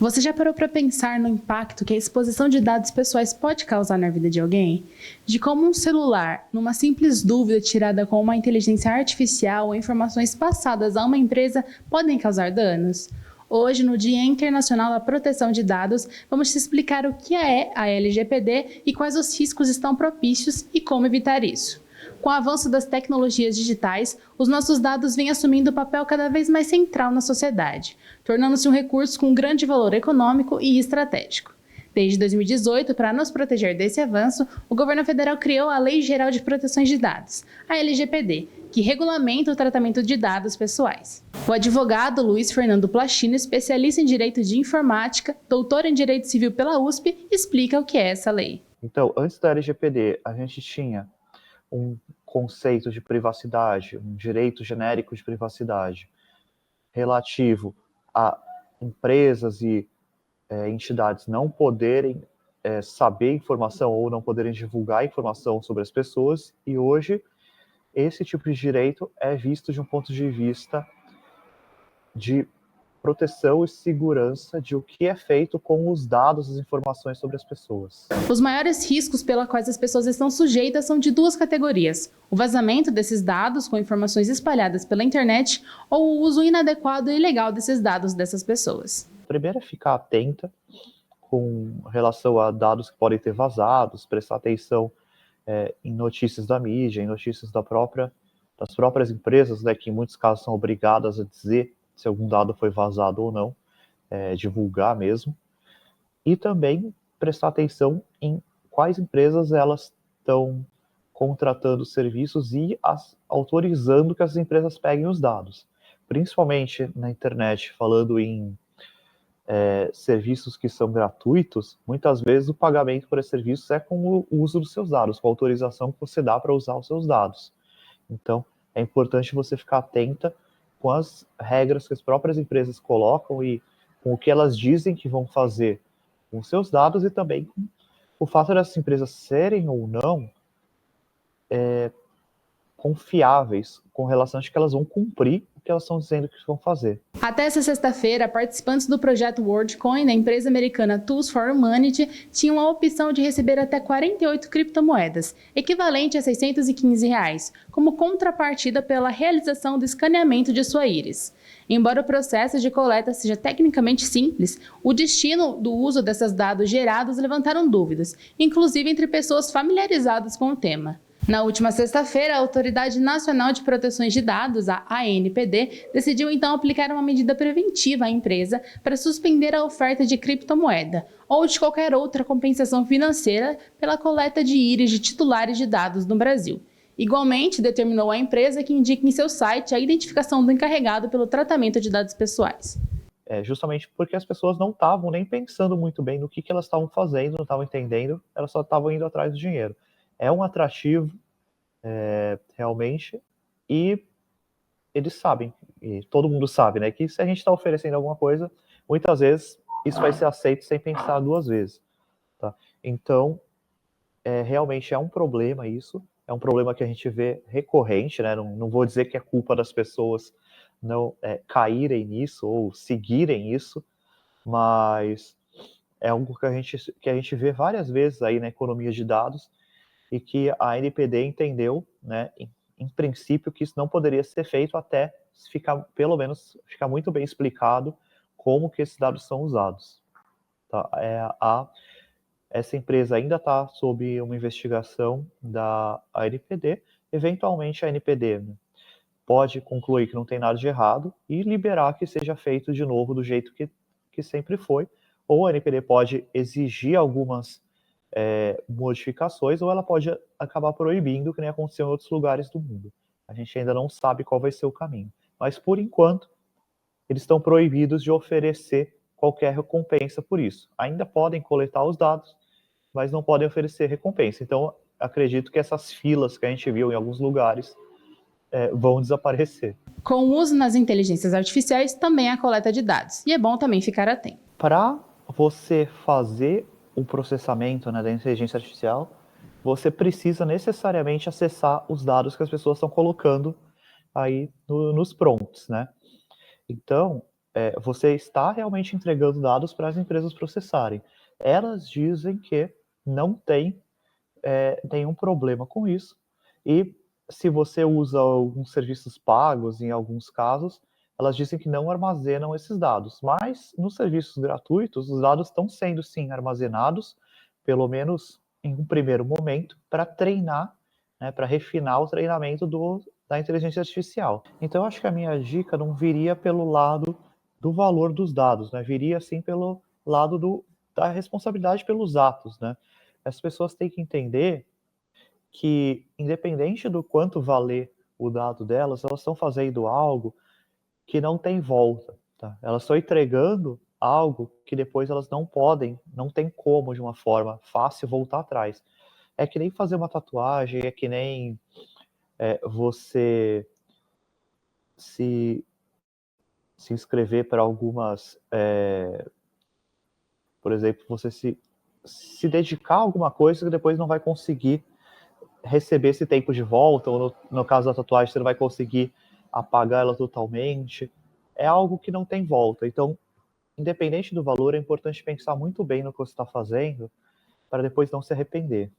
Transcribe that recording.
Você já parou para pensar no impacto que a exposição de dados pessoais pode causar na vida de alguém? De como um celular, numa simples dúvida tirada com uma inteligência artificial ou informações passadas a uma empresa, podem causar danos? Hoje, no Dia Internacional da Proteção de Dados, vamos te explicar o que é a LGPD e quais os riscos estão propícios e como evitar isso. Com o avanço das tecnologias digitais, os nossos dados vêm assumindo um papel cada vez mais central na sociedade, tornando-se um recurso com grande valor econômico e estratégico. Desde 2018, para nos proteger desse avanço, o governo federal criou a Lei Geral de Proteção de Dados, a LGPD, que regulamenta o tratamento de dados pessoais. O advogado Luiz Fernando Plachino, especialista em Direito de Informática, doutor em Direito Civil pela USP, explica o que é essa lei. Então, antes da LGPD, a gente tinha um conceito de privacidade, um direito genérico de privacidade relativo a empresas e entidades não poderem saber informação ou não poderem divulgar informação sobre as pessoas, e hoje esse tipo de direito é visto de um ponto de vista de proteção e segurança de o que é feito com os dados, as informações sobre as pessoas. Os maiores riscos pelos quais as pessoas estão sujeitas são de duas categorias: o vazamento desses dados com informações espalhadas pela internet ou o uso inadequado e ilegal desses dados dessas pessoas. Primeiro é ficar atenta com relação a dados que podem ter vazados, prestar atenção em notícias da mídia, em notícias das próprias empresas, né, que em muitos casos são obrigadas a dizer se algum dado foi vazado ou não, divulgar mesmo, e também prestar atenção em quais empresas elas estão contratando serviços e autorizando que as empresas peguem os dados. Principalmente na internet, falando em serviços que são gratuitos, muitas vezes o pagamento por esse serviço é com o uso dos seus dados, com a autorização que você dá para usar os seus dados. Então, é importante você ficar atenta com as regras que as próprias empresas colocam e com o que elas dizem que vão fazer com seus dados, e também com o fato dessas empresas serem ou não confiáveis com relação a que elas vão cumprir o que elas estão dizendo que vão fazer. Até essa sexta-feira, participantes do projeto WorldCoin da empresa americana Tools for Humanity tinham a opção de receber até 48 criptomoedas, equivalente a R$ 615, como contrapartida pela realização do escaneamento de sua íris. Embora o processo de coleta seja tecnicamente simples, o destino do uso desses dados gerados levantaram dúvidas, inclusive entre pessoas familiarizadas com o tema. Na última sexta-feira, a Autoridade Nacional de Proteção de Dados, a ANPD, decidiu então aplicar uma medida preventiva à empresa para suspender a oferta de criptomoeda ou de qualquer outra compensação financeira pela coleta de íris de titulares de dados no Brasil. Igualmente, determinou à empresa que indique em seu site a identificação do encarregado pelo tratamento de dados pessoais. Justamente porque as pessoas não estavam nem pensando muito bem no que elas estavam fazendo, não estavam entendendo, elas só estavam indo atrás do dinheiro. É um atrativo, realmente, e eles sabem, e todo mundo sabe, né, que se a gente está oferecendo alguma coisa, muitas vezes isso vai ser aceito sem pensar duas vezes. Tá? Então, realmente é um problema isso, é um problema que a gente vê recorrente, né? Não vou dizer que é culpa das pessoas não caírem nisso ou seguirem isso, mas é algo que a gente vê várias vezes aí na economia de dados, e que a NPD entendeu, né, em princípio, que isso não poderia ser feito até pelo menos ficar muito bem explicado como que esses dados são usados. Tá? Essa empresa ainda está sob uma investigação da ANPD. Eventualmente a ANPD, né, pode concluir que não tem nada de errado e liberar que seja feito de novo do jeito que sempre foi, ou a ANPD pode exigir algumas modificações, ou ela pode acabar proibindo, que nem aconteceu em outros lugares do mundo. A gente ainda não sabe qual vai ser o caminho. Mas, por enquanto, eles estão proibidos de oferecer qualquer recompensa por isso. Ainda podem coletar os dados, mas não podem oferecer recompensa. Então, acredito que essas filas que a gente viu em alguns lugares vão desaparecer. Com o uso nas inteligências artificiais, também há coleta de dados. E é bom também ficar atento. Para você fazer o processamento, né, da inteligência artificial, você precisa necessariamente acessar os dados que as pessoas estão colocando aí nos prompts, né? Então, você está realmente entregando dados para as empresas processarem. Elas dizem que não tem nenhum problema com isso, e se você usa alguns serviços pagos, em alguns casos, elas dizem que não armazenam esses dados, mas nos serviços gratuitos, os dados estão sendo sim armazenados, pelo menos em um primeiro momento, para treinar, né, para refinar o treinamento da inteligência artificial. Então, eu acho que a minha dica não viria pelo lado do valor dos dados, né? Viria sim pelo lado da responsabilidade pelos atos, né? As pessoas têm que entender que, independente do quanto valer o dado delas, elas estão fazendo algo que não tem volta, tá? Elas estão entregando algo que depois elas não podem, não tem como, de uma forma fácil, voltar atrás. É que nem fazer uma tatuagem, é que nem você se inscrever para algumas, por exemplo, você se dedicar a alguma coisa que depois não vai conseguir receber esse tempo de volta, ou no caso da tatuagem, você não vai conseguir apagar ela totalmente. É algo que não tem volta. Então, independente do valor, é importante pensar muito bem no que você está fazendo, para depois não se arrepender.